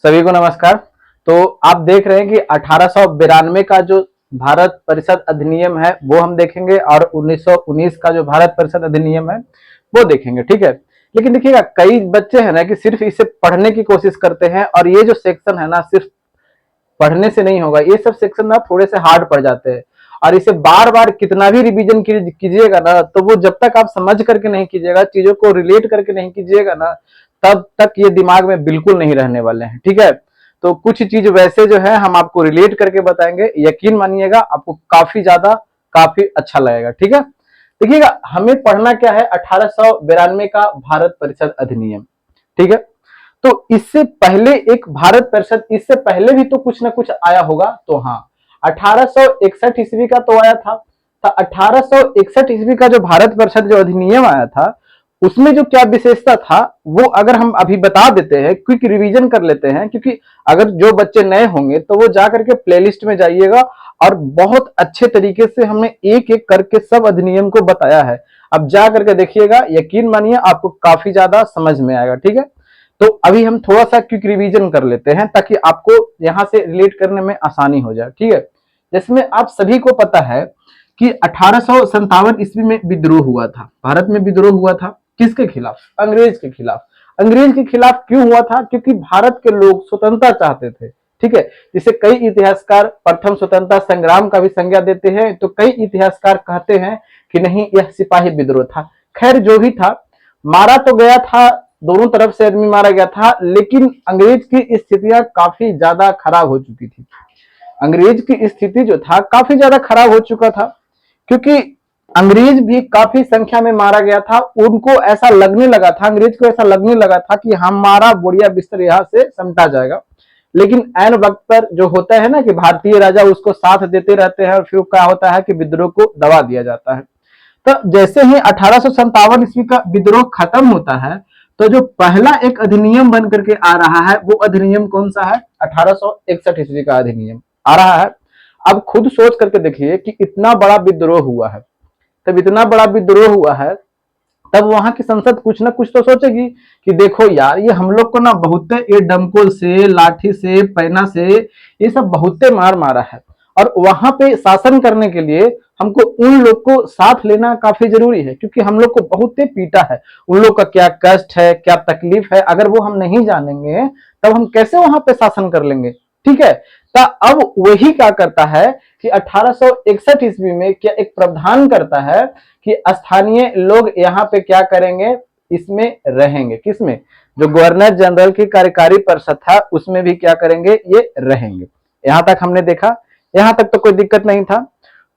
सभी को नमस्कार। तो आप देख रहे हैं कि 1892 का जो भारत परिषद अधिनियम है वो हम देखेंगे और 1919 का जो भारत परिषद अधिनियम है वो देखेंगे, ठीक है। लेकिन देखिएगा, कई बच्चे हैं ना कि सिर्फ इसे पढ़ने की कोशिश करते हैं और ये जो सेक्शन है ना सिर्फ पढ़ने से नहीं होगा, ये सब सेक्शन ना थोड़े से हार्ड पड़ जाते हैं और इसे बार बार कितना भी रिवीजन कीजिएगा ना तो वो जब तक आप समझ करके नहीं कीजिएगा, चीजों को रिलेट करके नहीं कीजिएगा ना, तब तक ये दिमाग में बिल्कुल नहीं रहने वाले हैं, ठीक है। तो कुछ चीज वैसे जो है हम आपको रिलेट करके बताएंगे, यकीन मानिएगा आपको काफी अच्छा लगेगा, ठीक है। देखिएगा, हमें पढ़ना क्या है, 1892 का भारत परिषद अधिनियम, ठीक है। तो इससे पहले एक भारत परिषद, इससे पहले भी तो कुछ ना कुछ आया होगा, तो हाँ 1861 ईस्वी का तो आया था। 1861 ईस्वी का जो भारत परिषद जो अधिनियम आया था उसमें जो क्या विशेषता था वो अगर हम अभी बता देते हैं, क्विक रिवीजन कर लेते हैं, क्योंकि अगर जो बच्चे नए होंगे तो वो जा करके प्लेलिस्ट में जाइएगा और बहुत अच्छे तरीके से हमने एक एक करके सब अधिनियम को बताया है। अब जा करके देखिएगा, यकीन मानिए आपको काफी ज्यादा समझ में आएगा, ठीक है। तो अभी हम थोड़ा सा क्विक रिवीजन कर लेते हैं ताकि आपको यहां से रिलेट करने में आसानी हो जाए, ठीक है। जिसमें आप सभी को पता है कि 1857 ईस्वी में विद्रोह हुआ था, भारत में विद्रोह हुआ था। किसके खिलाफ? अंग्रेज के खिलाफ। अंग्रेज के खिलाफ क्यों हुआ था? क्योंकि भारत के लोग स्वतंत्रता चाहते थे, ठीक है। जिसे कई इतिहासकार प्रथम स्वतंत्रता संग्राम का भी संज्ञा देते हैं, तो कई इतिहासकार कहते हैं कि नहीं, यह सिपाही विद्रोह था। खैर जो भी था, मारा तो गया था, दोनों तरफ से आदमी मारा गया था, लेकिन अंग्रेज की स्थितियां काफी ज्यादा खराब हो चुकी थी। अंग्रेज की स्थिति जो था काफी ज्यादा खराब हो चुका था, क्योंकि अंग्रेज भी काफी संख्या में मारा गया था। उनको ऐसा लगने लगा था, अंग्रेज को ऐसा लगने लगा था कि हमारा बोरिया बिस्तर यहाँ से समटा जाएगा। लेकिन ऐन वक्त पर जो होता है ना कि भारतीय राजा उसको साथ देते रहते हैं और फिर क्या होता है कि विद्रोह को दबा दिया जाता है। तो जैसे ही 1857 ईस्वी का विद्रोह खत्म होता है, तो जो पहला एक अधिनियम बन करके आ रहा है वो अधिनियम कौन सा है? 1861 ईस्वी का अधिनियम आ रहा है। अब खुद सोच करके देखिए कि इतना बड़ा विद्रोह हुआ है, तब इतना बड़ा विद्रोह हुआ है, तब वहां की संसद कुछ ना कुछ तो सोचेगी कि देखो यार, ये हम लोग को ना बहुत ये डमकोल से, लाठी से, पैना से, ये सब बहुते मार मारा है और वहां पे शासन करने के लिए हमको उन लोग को साथ लेना काफी जरूरी है, क्योंकि हम लोग को बहुत पीटा है। उन लोग का क्या कष्ट है, क्या तकलीफ है, अगर वो हम नहीं जानेंगे तब हम कैसे वहां पे शासन कर लेंगे, ठीक है। तो अब वही क्या करता है कि 1861 ईस्वी में क्या एक प्रावधान करता है कि स्थानीय लोग यहाँ पे क्या करेंगे, इसमें रहेंगे। किसमें? जो गवर्नर जनरल की कार्यकारी परिषद था उसमें भी क्या करेंगे, ये रहेंगे। यहां तक हमने देखा, यहां तक तो कोई दिक्कत नहीं था।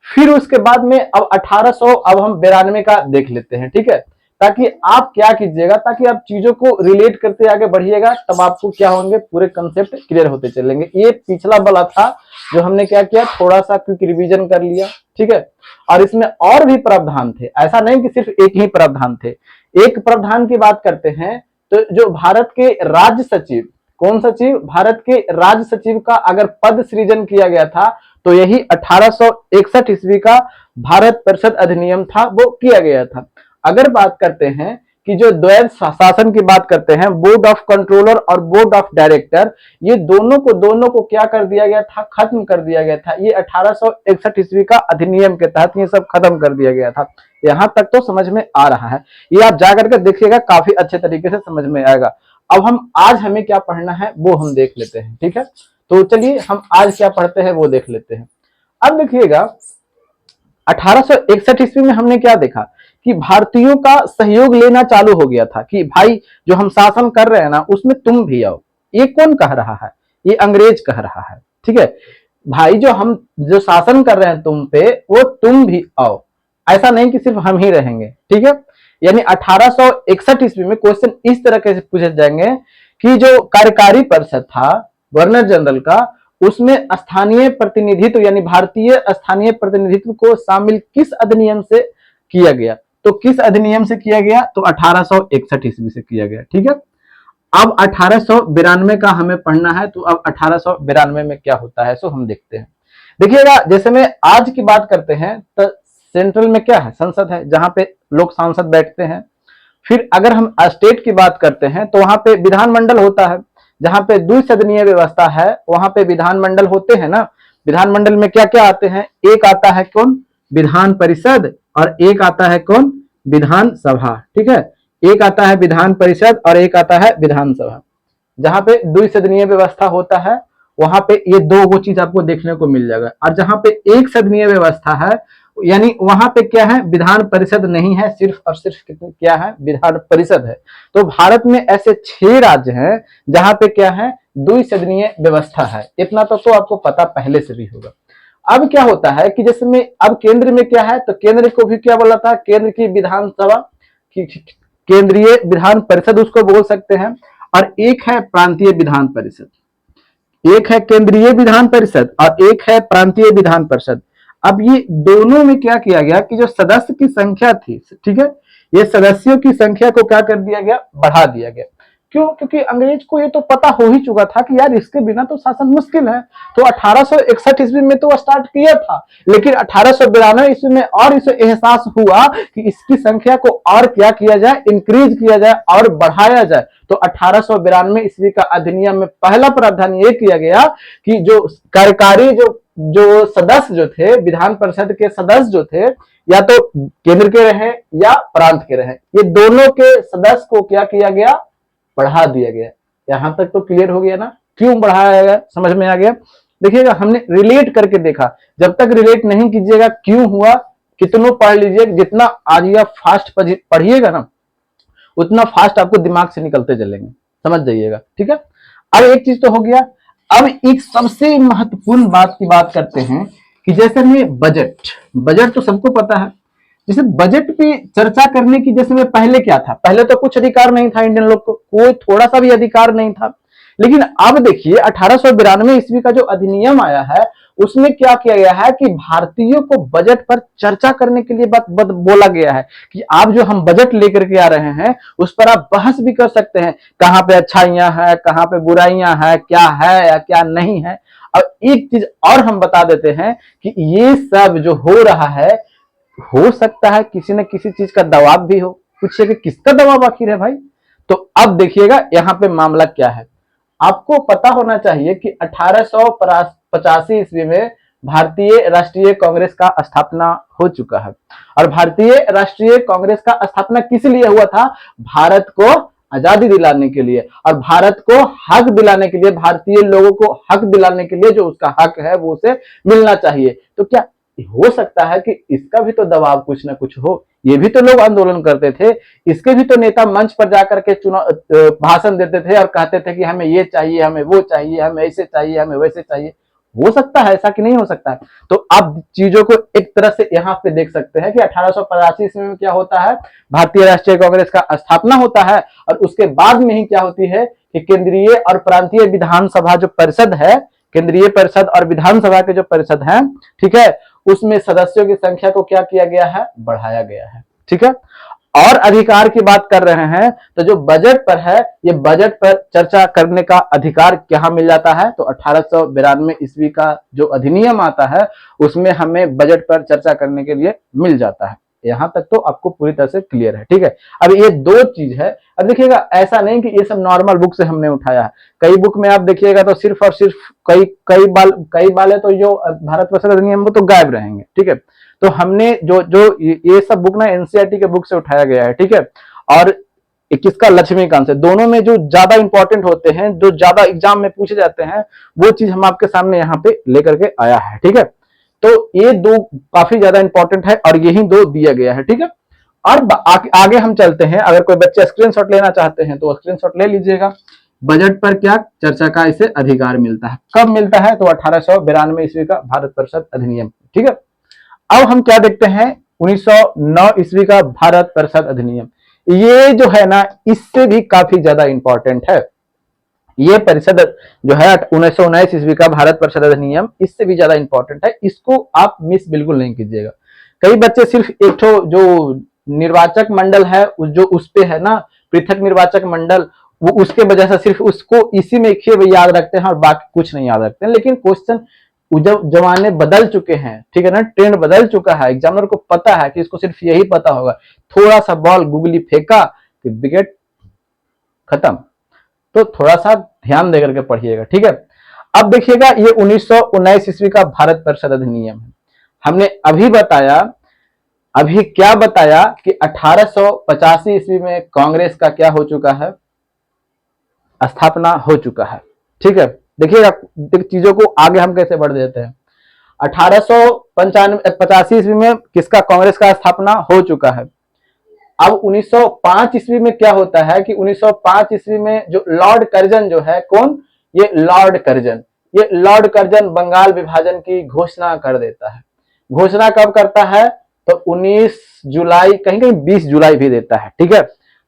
फिर उसके बाद में अब 1800, अब हम 92 का देख लेते हैं, ठीक है। ताकि आप क्या कीजिएगा, ताकि आप चीजों को रिलेट करते आगे बढ़िएगा, तब आपको क्या होंगे, पूरे कंसेप्ट क्लियर होते चलेंगे। ये पिछला वाला था जो हमने क्या किया, थोड़ा सा क्विक रिवीजन कर लिया, ठीक है। और इसमें और भी प्रावधान थे, ऐसा नहीं कि सिर्फ एक ही प्रावधान थे। एक प्रावधान की बात करते हैं तो जो भारत के राज्य सचिव, कौन सचिव? भारत के राज्य सचिव का अगर पद सृजन किया गया था तो यही 1861 ईस्वी का भारत परिषद अधिनियम था, वो किया गया था। अगर बात करते हैं कि जो द्वैध शासन की बात करते हैं, बोर्ड ऑफ कंट्रोलर और बोर्ड ऑफ डायरेक्टर, ये दोनों को क्या कर दिया गया था, खत्म कर दिया गया था। ये 1861 ईस्वी का अधिनियम के तहत ये सब खत्म कर दिया गया था। यहां तक तो समझ में आ रहा है, ये आप जाकर के देखिएगा, काफी अच्छे तरीके से समझ में आएगा। अब हम आज हमें क्या पढ़ना है वो हम देख लेते हैं, ठीक है। तो चलिए हम आज क्या पढ़ते हैं वो देख लेते हैं। अब देखिएगा, 1861 ईस्वी में हमने क्या देखा कि भारतीयों का सहयोग लेना चालू हो गया था कि भाई जो हम शासन कर रहे हैं ना उसमें तुम भी आओ। ये कौन कह रहा है? ये अंग्रेज कह रहा है, ठीक है। भाई जो हम जो शासन कर रहे हैं तुम पे, वो तुम भी आओ, ऐसा नहीं कि सिर्फ हम ही रहेंगे, ठीक है। यानी 1861 ईस्वी में क्वेश्चन इस तरह के पूछे जाएंगे कि जो कार्यकारी परिषद था गवर्नर जनरल का, उसमें स्थानीय प्रतिनिधित्व यानी भारतीय स्थानीय प्रतिनिधित्व को शामिल किस अधिनियम से किया गया? तो किस अधिनियम से किया गया? तो 1861 ईस्वी से किया गया, ठीक है। अब 1892 का हमें पढ़ना है, तो अब 1892 में क्या होता है सो हम देखते हैं। देखिएगा, जैसे में आज की बात करते हैं तो सेंट्रल में क्या है, संसद है, जहां पे लोग सांसद बैठते हैं। फिर अगर हम स्टेट की बात करते हैं तो वहां पे विधानमंडल होता है। जहां पे द्विसदनीय व्यवस्था है वहां पे विधानमंडल होते हैं ना, विधानमंडल में क्या क्या आते हैं, एक आता है कौन, विधान परिषद, और एक आता है कौन, विधानसभा, ठीक है, एक आता है विधान परिषद और एक आता है विधानसभा। जहां पे द्विसदनीय व्यवस्था होता है वहां पे ये दो वो चीज आपको देखने को मिल जाएगा, और जहां पे एक सदनीय व्यवस्था है यानी वहां पे क्या है, विधान परिषद नहीं है, सिर्फ और सिर्फ क्या है, विधान परिषद है। तो भारत में ऐसे 6 राज्य हैं जहां पे क्या है, द्विसदनीय व्यवस्था है। इतना तो आपको पता पहले से भी होगा। अब क्या होता है कि जैसे में अब केंद्र में क्या है, तो केंद्र को भी क्या बोला था, केंद्र की विधानसभा की केंद्रीय विधान परिषद उसको बोल सकते हैं, और एक है प्रांतीय विधान परिषद, एक है केंद्रीय विधान परिषद और एक है प्रांतीय विधान परिषद। अब ये दोनों में क्या किया गया कि जो सदस्य की संख्या थी, ठीक है, ये सदस्यों की संख्या को क्या कर दिया गया, बढ़ा दिया गया। क्यों, क्योंकि अंग्रेज को ये तो पता हो ही चुका था कि यार इसके बिना तो शासन मुश्किल है। तो 1861 ईस्वी में तो स्टार्ट किया था, लेकिन 1892 ईस्वी में और इसे एहसास हुआ कि इसकी संख्या को और क्या किया जाए, इंक्रीज किया जाए और बढ़ाया जाए। तो 1892 ईस्वी का अधिनियम में पहला प्रावधान ये किया गया कि जो कार्यकारी जो सदस्य जो थे, विधान परिषद के सदस्य जो थे, या तो केंद्र के रहे या प्रांत के रहे, ये दोनों के सदस्य को क्या किया गया, बढ़ा दिया गया। यहां तक तो क्लियर हो गया ना, क्यों बढ़ाया गया, समझ में आ गया। देखिएगा हमने रिलेट करके देखा, जब तक रिलेट नहीं कीजिएगा क्यों हुआ, कितनों पढ़ लीजिए, जितना आज आप फास्ट पढ़िएगा ना उतना फास्ट आपको दिमाग से निकलते चलेंगे, समझ जाइएगा, ठीक है। अब एक चीज तो हो गया। अब एक सबसे महत्वपूर्ण बात की बात करते हैं कि जैसे में बजट, बजट तो सबको पता है, जैसे बजट पे चर्चा करने की, जैसे में पहले क्या था, पहले तो कुछ अधिकार नहीं था इंडियन लोग को, कोई थोड़ा सा भी अधिकार नहीं था। लेकिन अब देखिए 1892 ईस्वी का जो अधिनियम आया है उसमें क्या किया गया है कि भारतीयों को बजट पर चर्चा करने के लिए बोला गया है कि आप जो हम बजट लेकर के आ रहे हैं उस पर आप बहस भी कर सकते हैं, कहां पे अच्छाइयां हैं, कहां पे बुराइयां हैं, क्या है या क्या नहीं है। और एक चीज और हम बता देते हैं कि ये सब जो हो रहा है, हो सकता है किसी न किसी चीज का दबाव भी हो। पूछिए कि किसका दबाव आखिर है भाई। तो अब देखिएगा यहां पे मामला क्या है। आपको पता होना चाहिए कि 1885 ईस्वी में भारतीय राष्ट्रीय कांग्रेस का स्थापना हो चुका है, और भारतीय राष्ट्रीय कांग्रेस का स्थापना किस लिए हुआ था, भारत को आजादी दिलाने के लिए, और भारत को हक दिलाने के लिए, भारतीय लोगों को हक दिलाने के लिए, जो उसका हक है वो उसे मिलना चाहिए। तो क्या हो सकता है कि इसका भी तो दबाव कुछ ना कुछ हो, ये भी तो लोग आंदोलन करते थे, इसके भी तो नेता मंच पर जाकर के चुनाव भाषण देते थे और कहते थे कि हमें ये चाहिए, हमें वो चाहिए, हमें ऐसे चाहिए, हमें वैसे चाहिए। हो सकता है ऐसा कि नहीं हो सकता है। तो आप चीजों को एक तरह से यहाँ पे देख सकते हैं कि 1885 ईस्वी में क्या होता है, भारतीय राष्ट्रीय कांग्रेस का स्थापना होता है, और उसके बाद में ही क्या होती है कि केंद्रीय और प्रांतीय विधानसभा जो परिषद है, केंद्रीय परिषद और विधानसभा के जो परिषद है, ठीक है, उसमें सदस्यों की संख्या को क्या किया गया है, बढ़ाया गया है, ठीक है। और अधिकार की बात कर रहे हैं तो जो बजट पर है, ये बजट पर चर्चा करने का अधिकार कहां मिल जाता है, तो 1892 ईस्वी का जो अधिनियम आता है उसमें हमें बजट पर चर्चा करने के लिए मिल जाता है। यहां तक तो आपको पूरी तरह से क्लियर है, ठीक है। अब ये दो चीज है। अब देखिएगा ऐसा नहीं कि ये सब नॉर्मल बुक से हमने उठाया है, कई बुक में आप देखिएगा तो सिर्फ और सिर्फ कई बाल है तो जो भारत परिषद अधिनियम वो तो गायब रहेंगे, ठीक है। तो हमने जो जो ये सब बुक ना एनसीईआरटी के बुक से उठाया गया है, ठीक है। और किसका, लक्ष्मीकांत से। दोनों में जो ज्यादा इंपॉर्टेंट होते हैं, जो ज्यादा एग्जाम में पूछे जाते हैं, वो चीज हम आपके सामने यहाँ पे लेकर के आया है, ठीक है। तो ये दो काफी ज्यादा इंपॉर्टेंट है और यही दो दिया गया है, ठीक है। और आगे हम चलते हैं, अगर कोई बच्चे स्क्रीनशॉट लेना चाहते हैं तो स्क्रीनशॉट ले लीजिएगा। बजट पर क्या चर्चा का इसे अधिकार मिलता है, कब मिलता है, तो 1892 ईस्वी का भारत परिषद अधिनियम, ठीक है। अब हम क्या देखते हैं, 1909 ईस्वी का भारत परिषद अधिनियम। ये जो है ना इससे भी काफी ज्यादा इंपॉर्टेंट है। ये परिषद जो है 1919 ईस्वी का भारत परिषद अधिनियम इससे भी ज्यादा इंपॉर्टेंट है, इसको आप मिस बिल्कुल नहीं कीजिएगा। कई बच्चे सिर्फ एक जो निर्वाचक मंडल है जो उस पे है ना, पृथक निर्वाचक मंडल, वो उसके वजह से सिर्फ उसको इसी में याद रखते हैं और बाकी कुछ नहीं याद रखते हैं। लेकिन क्वेश्चन जब जमाने बदल चुके हैं, ठीक है ना, ट्रेंड बदल चुका है, एग्जामिनर को पता है कि इसको सिर्फ यही पता होगा, थोड़ा सा बॉल गूगली फेंका कि विकेट खत्म। तो थोड़ा सा ध्यान देकर के पढ़िएगा, ठीक है। अब देखिएगा ये 1919 ईस्वी का भारत परिषद अधिनियम है। हमने अभी क्या बताया कि 1885 ईस्वी में कांग्रेस का क्या हो चुका है, स्थापना हो चुका है, ठीक है। देखिएगा चीजों को आगे हम कैसे बढ़ देते हैं। 1885 ईस्वी में किसका, कांग्रेस का स्थापना हो चुका है। अब 1905 ईस्वी में क्या होता है कि 1905 ईस्वी में जो लॉर्ड कर्जन जो है, कौन, ये लॉर्ड कर्जन बंगाल विभाजन की घोषणा कर देता है। घोषणा कब करता है, तो 19 जुलाई, कहीं कहीं 20 जुलाई भी देता है, ठीक है।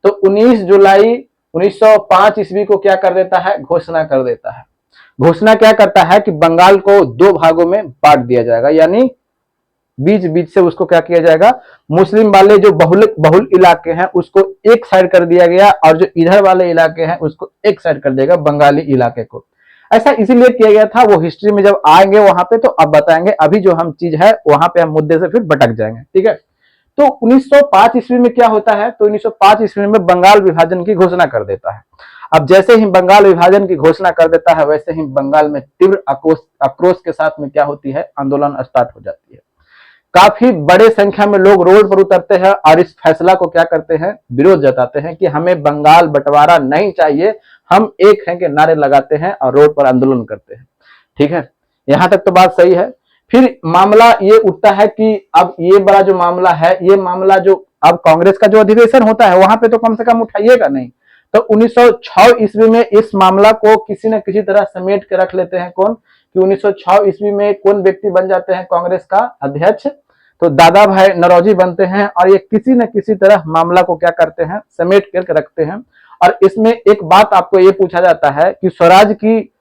तो 19 जुलाई 1905 ईस्वी को क्या कर देता है, घोषणा कर देता है। घोषणा क्या करता है कि बंगाल को 2 भागों में बांट दिया जाएगा, यानी बीच बीच से उसको क्या किया जाएगा, मुस्लिम वाले जो बहुल इलाके हैं उसको एक साइड कर दिया गया, और जो इधर वाले इलाके हैं उसको एक साइड कर देगा, बंगाली इलाके को। ऐसा इसीलिए किया गया था, वो हिस्ट्री में जब आएंगे वहां पे तो अब बताएंगे, अभी जो हम चीज है वहां पे हम मुद्दे से फिर भटक जाएंगे, ठीक है। तो 1905 ईस्वी में क्या होता है, तो 1905 ईस्वी में बंगाल विभाजन की घोषणा कर देता है। अब जैसे ही बंगाल विभाजन की घोषणा कर देता है, वैसे ही बंगाल में तीव्र आक्रोश के साथ में क्या होती है, आंदोलन स्टार्ट हो जाती है। काफी बड़े संख्या में लोग रोड पर उतरते हैं और इस फैसला को क्या करते हैं, विरोध जताते हैं कि हमें बंगाल बंटवारा नहीं चाहिए, हम एक हैं के नारे लगाते हैं और रोड पर आंदोलन करते हैं, ठीक है। यहां तक तो बात सही है। फिर मामला ये उठता है कि अब ये बड़ा जो मामला है, ये मामला जो अब कांग्रेस का जो अधिवेशन होता है वहां पे तो कम से कम उठाइएगा नहीं। तो 1906 ईस्वी में इस मामला को किसी न किसी तरह समेट के रख लेते हैं, कौन, कि 1906 ईस्वी में कौन व्यक्ति बन जाते हैं कांग्रेस का अध्यक्ष, तो दादा भाई नौरोजी बनते हैं, और ये किसी न किसी तरह मामला को क्या करते हैं, समेट करके रखते हैं। और इसमें एक बात आपको ये पूछा जाता है कि स्वराज की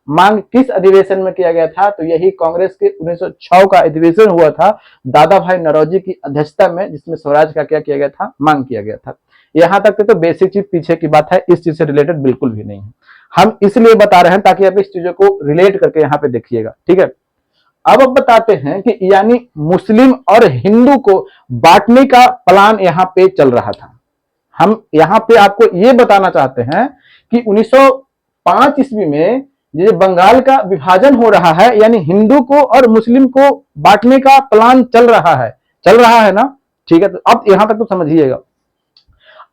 मांग किस अधिवेशन में किया गया था, तो यही कांग्रेस के 1906 का अधिवेशन हुआ था दादा भाई नौरोजी की अध्यक्षता में, जिसमें स्वराज का क्या किया गया था, मांग किया गया था। यहां तक तो बेसिक चीज पीछे की बात है, इस चीज से रिलेटेड बिल्कुल भी नहीं है, हम इसलिए बता रहे हैं ताकि आप इस चीजों को रिलेट करके यहाँ पे देखिएगा, ठीक है। अब बताते हैं कि यानी मुस्लिम और हिंदू को बांटने का प्लान यहाँ पे चल रहा था। हम यहाँ पे आपको ये बताना चाहते हैं कि 1905 ईस्वी में ये बंगाल का विभाजन हो रहा है, यानी हिंदू को और मुस्लिम को बांटने का प्लान चल रहा है ना, ठीक है। तो अब यहां तक तो समझिएगा।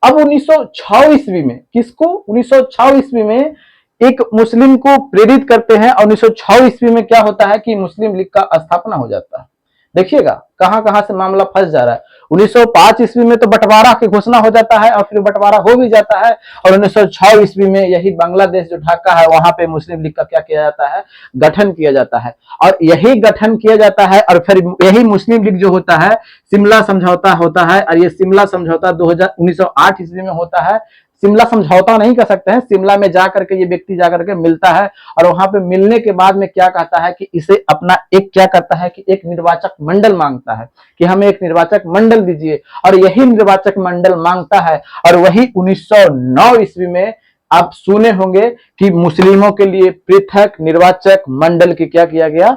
अब 1906 ईस्वी में किसको, 1906 ईस्वी में एक मुस्लिम को प्रेरित करते हैं, और 1906 ईस्वी में क्या होता है कि मुस्लिम लीग का स्थापना हो जाता है। देखिएगा कहां कहां से मामला फंस जा रहा है। 1905 ईस्वी में तो बंटवारा की घोषणा हो जाता है और फिर बंटवारा हो भी जाता है, और 1906 ईस्वी में यही बांग्लादेश जो ढाका है वहां पे मुस्लिम लीग का क्या किया जाता है, गठन किया जाता है। और यही गठन किया जाता है, और फिर यही मुस्लिम लीग जो होता है, शिमला समझौता होता है, और ये शिमला समझौता 1908 ईस्वी में होता है। शिमला समझौता नहीं कर सकते हैं, शिमला में जाकर के ये व्यक्ति जाकर के मिलता है, और वहां पे मिलने के बाद में क्या कहता है कि इसे अपना एक क्या करता है कि एक निर्वाचक मंडल मांगता है कि हमें एक निर्वाचक मंडल दीजिए, और यही निर्वाचक मंडल मांगता है। और वही 1909 ईस्वी में आप सुने होंगे कि मुस्लिमों के लिए पृथक निर्वाचक मंडल की क्या किया गया,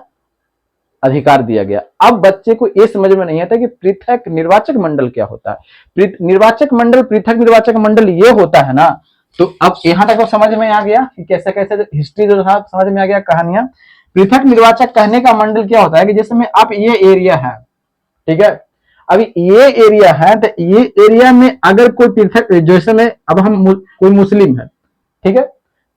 अधिकार दिया गया। अब बच्चे को यह समझ में नहीं आता कि पृथक निर्वाचक मंडल क्या होता है। निर्वाचक मंडल, पृथक निर्वाचक मंडल ये होता है ना। तो अब यहां तक तो समझ में आ गया कि कैसे कैसे हिस्ट्री जो था समझ में आ गया, कहानियां। पृथक निर्वाचक कहने का मंडल क्या होता है कि जैसे में आप ये एरिया है, ठीक है, अभी ये एरिया है, तो ये एरिया में अगर कोई पृथक, जैसे में अब हम कोई मुस्लिम है, ठीक है,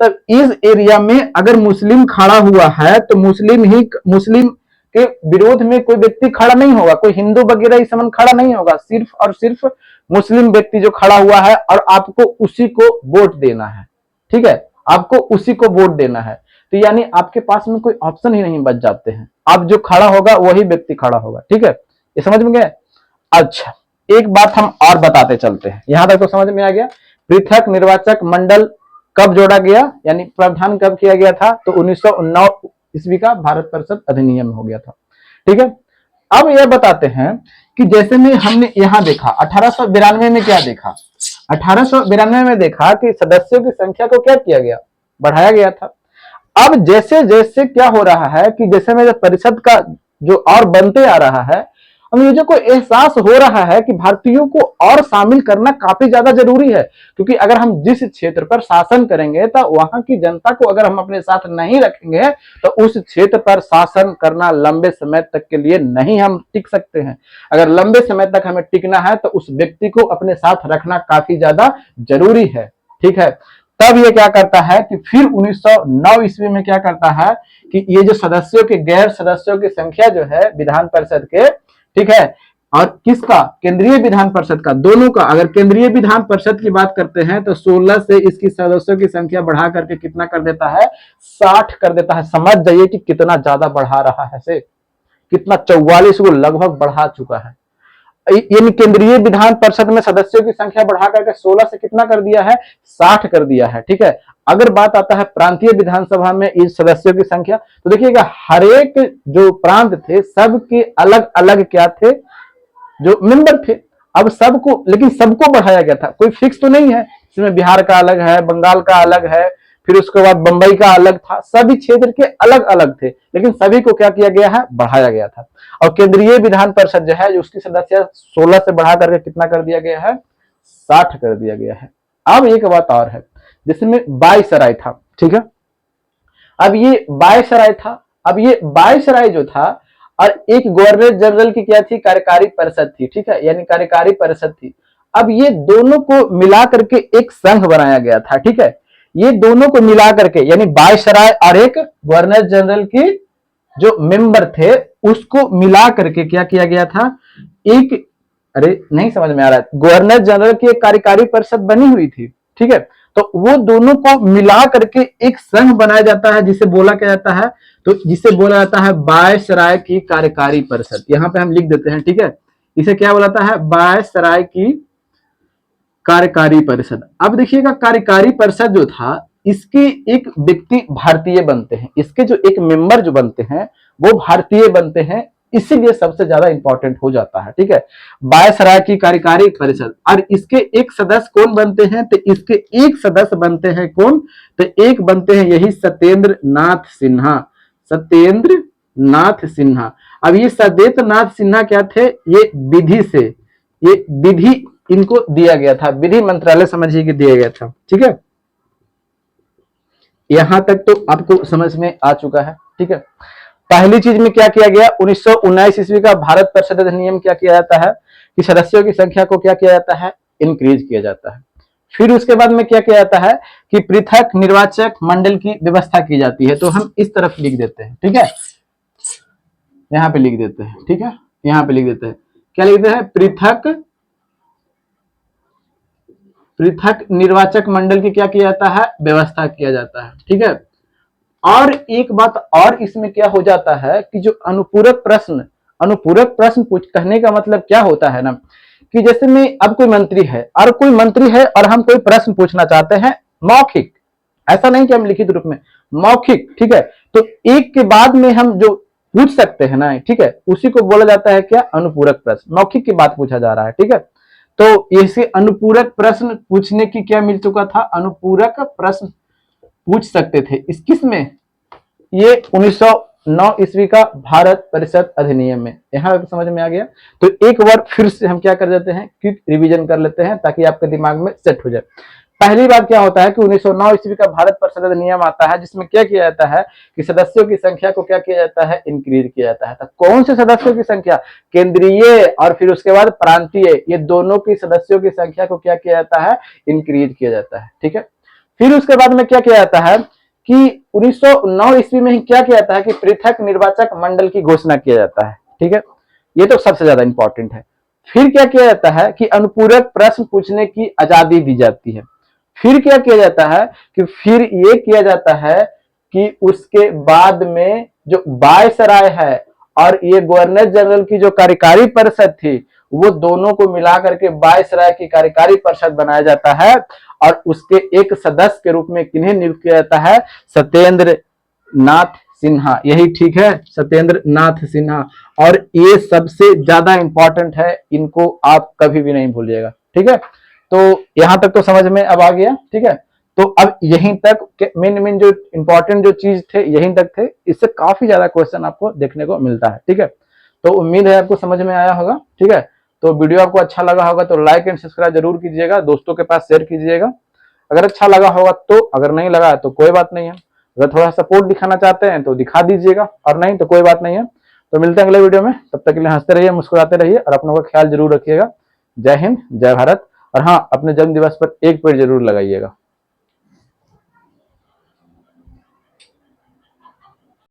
तब इस एरिया में अगर मुस्लिम खड़ा हुआ है तो मुस्लिम के विरोध में कोई व्यक्ति खड़ा नहीं होगा, कोई हिंदू वगैरह इस समय खड़ा नहीं होगा, सिर्फ और सिर्फ मुस्लिम व्यक्ति जो खड़ा हुआ है, और आपको उसी को वोट देना है, ठीक है, आपको उसी को वोट देना है। तो यानी आपके पास में कोई ऑप्शन ही नहीं बच जाते हैं, अब जो खड़ा होगा वही व्यक्ति खड़ा होगा, ठीक है, ये समझ में गया। अच्छा, एक बात हम और बताते चलते हैं, यहां तक तो समझ में आ गया। पृथक निर्वाचक मंडल कब जोड़ा गया, यानी प्रावधान कब किया गया था, तो 1909 ईस्वी का भारत परिषद अधिनियम हो गया था, ठीक है। अब यह बताते हैं कि जैसे में हमने यहां देखा 1892 में क्या देखा, 1892 में देखा कि सदस्यों की संख्या को क्या किया गया, बढ़ाया गया था। अब जैसे जैसे क्या हो रहा है कि जैसे में परिषद का जो और बनते आ रहा है, अंग्रेजों को एहसास हो रहा है कि भारतीयों को और शामिल करना काफी ज्यादा जरूरी है, क्योंकि अगर हम जिस क्षेत्र पर शासन करेंगे तो वहां की जनता को अगर हम अपने साथ नहीं रखेंगे तो उस क्षेत्र पर शासन करना लंबे समय तक के लिए नहीं हम टिक सकते हैं। अगर लंबे समय तक हमें टिकना है तो उस व्यक्ति को अपने साथ रखना काफी ज्यादा जरूरी है। ठीक है, तब ये क्या करता है कि फिर 1909 ईस्वी में क्या करता है कि ये जो सदस्यों के गैर सदस्यों की संख्या जो है विधान परिषद के, ठीक है, और किसका, केंद्रीय विधान परिषद का, दोनों का, अगर केंद्रीय विधान परिषद की बात करते हैं तो 16 से इसकी सदस्यों की संख्या बढ़ा करके कितना कर देता है, 60 कर देता है। समझ जाइए कि कितना ज्यादा बढ़ा रहा है से, कितना 44 को लगभग बढ़ा चुका है। यानी केंद्रीय विधान परिषद में सदस्यों की संख्या बढ़ा करके 16 से कितना कर दिया है, 60 कर दिया है। ठीक है, अगर बात आता है प्रांतीय विधानसभा में इस सदस्यों की संख्या, तो देखिएगा हर एक जो प्रांत थे सबके अलग अलग क्या थे, जो मेंबर थे। अब सबको, लेकिन सबको बढ़ाया गया था, कोई फिक्स तो नहीं है, इसमें बिहार का अलग है, बंगाल का अलग है, फिर उसके बाद बंबई का अलग था, सभी क्षेत्र के अलग अलग थे, लेकिन सभी को क्या किया गया है, बढ़ाया गया था। और केंद्रीय विधान परिषद जो है उसकी सदस्य 16 से बढ़ा करके कितना कर दिया गया है, 60 कर दिया गया है। अब एक बात और है, जिसमें बाईसराय था। ठीक है, अब ये बाईसराय था, अब ये बाईसराय जो था और एक गवर्नर जनरल की क्या थी, कार्यकारी परिषद थी। ठीक है, यानी कार्यकारी परिषद थी। अब ये दोनों को मिला करके एक संघ बनाया गया था। ठीक है, ये दोनों को मिला करके यानी वायसराय और एक गवर्नर जनरल की जो मेंबर थे उसको मिला करके क्या किया गया था, एक, अरे नहीं समझ में आ रहा है, गवर्नर जनरल की एक कार्यकारी परिषद बनी हुई थी। ठीक है, तो वो दोनों को मिला करके एक संघ बनाया जाता है, जिसे बोला क्या जाता है, तो जिसे बोला जाता है वायसराय की कार्यकारी परिषद। यहां पे हम लिख देते हैं। ठीक है, इसे क्या बोला जाता है, वायसराय की कार्यकारी परिषद। अब देखिएगा कार्यकारी परिषद जो था इसके एक व्यक्ति भारतीय बनते हैं, इसके जो एक मेंबर जो बनते हैं वो भारतीय बनते हैं, इसीलिए सबसे ज्यादा इंपॉर्टेंट हो जाता है। ठीक है, वायसराय की कार्यकारी परिषद, और इसके एक सदस्य कौन बनते हैं, तो इसके एक सदस्य बनते हैं कौन, तो एक बनते हैं यही सत्येंद्र नाथ सिन्हा, सत्येंद्र नाथ सिन्हा। अब ये सत्येंद्र नाथ सिन्हा क्या थे, ये विधि से, ये विधि इनको दिया गया था, विधि मंत्रालय समझिए कि दिया गया था। ठीक है, यहां तक तो आपको समझ में आ चुका है। ठीक है, पहली चीज में क्या किया गया, 1919 ईस्वी का भारत परिषद अधिनियम क्या किया जाता है कि सदस्यों की संख्या को क्या किया जाता है, इंक्रीज किया जाता है। फिर उसके बाद में क्या किया जाता है कि पृथक निर्वाचक मंडल की व्यवस्था की जाती है। तो हम इस तरफ लिख देते हैं। ठीक है, यहां पे लिख देते हैं। ठीक है, यहां पे लिख देते हैं, क्या लिखते हैं, पृथक निर्वाचक मंडल की क्या किया जाता है, व्यवस्था किया जाता है। ठीक है, और एक बात और इसमें क्या हो जाता है कि जो अनुपूरक प्रश्न पूछ, कहने का मतलब क्या होता है ना, कि जैसे में अब कोई मंत्री है और हम कोई प्रश्न पूछना चाहते हैं मौखिक, ऐसा नहीं कि हम लिखित रूप में, मौखिक। ठीक है, तो एक के बाद में हम जो पूछ सकते हैं ना, ठीक है, उसी को बोला जाता है क्या, अनुपूरक प्रश्न। मौखिक की बात पूछा जा रहा है। ठीक है, तो इसे अनुपूरक प्रश्न पूछने की क्या मिल चुका था, अनुपूरक प्रश्न पूछ सकते थे इस किस में, ये 1909 ईस्वी का भारत परिषद अधिनियम में। यहां समझ में आ गया। तो एक बार फिर से हम क्या कर देते हैं, क्विक रिवीजन कर लेते हैं ताकि आपके दिमाग में सेट हो जाए। पहली बात क्या होता है कि 1909 ईस्वी का भारत परिषद अधिनियम आता है, जिसमें क्या किया जाता है कि सदस्यों की संख्या को क्या किया जाता है, इंक्रीज किया जाता है। तो कौन से सदस्यों की संख्या, केंद्रीय और फिर उसके बाद प्रांतीय, ये दोनों की सदस्यों की संख्या को क्या किया जाता है, इंक्रीज किया जाता है। ठीक है, फिर उसके बाद में क्या किया जाता है कि 1909 ईस्वी में ही क्या किया जाता है कि पृथक निर्वाचक मंडल की घोषणा किया जाता है। ठीक है, ये तो सबसे ज्यादा इंपॉर्टेंट है। फिर क्या किया जाता है कि अनुपूरक प्रश्न पूछने की आजादी दी जाती है। फिर क्या किया जाता है कि फिर ये किया जाता है कि उसके बाद में जो वायसराय है और ये गवर्नर जनरल की जो कार्यकारी परिषद थी, वो दोनों को मिला करके वायसराय की कार्यकारी परिषद बनाया जाता है, और उसके एक सदस्य के रूप में किन्हें नियुक्त किया जाता है, सत्येंद्र नाथ सिन्हा। यही ठीक है, सत्येंद्र नाथ सिन्हा। और ये सबसे ज्यादा इंपॉर्टेंट है, इनको आप कभी भी नहीं भूलिएगा। ठीक है, तो यहां तक तो समझ में अब आ गया। ठीक है, तो अब यहीं तक मेन जो इंपॉर्टेंट जो चीज थे यहीं तक थे, इससे काफी ज्यादा क्वेश्चन आपको देखने को मिलता है। ठीक है, तो उम्मीद है आपको समझ में आया होगा। ठीक है, तो वीडियो आपको अच्छा लगा होगा तो लाइक एंड सब्सक्राइब जरूर कीजिएगा, दोस्तों के पास शेयर कीजिएगा अगर अच्छा लगा होगा तो। अगर नहीं लगा तो कोई बात नहीं है, अगर थोड़ा सपोर्ट दिखाना चाहते हैं तो दिखा दीजिएगा, और नहीं तो कोई बात नहीं है। तो मिलते हैं अगले वीडियो में, तब तक के लिए हंसते रहिए, मुस्कुराते रहिए और अपनों का ख्याल जरूर रखिएगा। जय हिंद, जय भारत। और हाँ, अपने जन्म दिवस पर एक पेड़ जरूर लगाइएगा।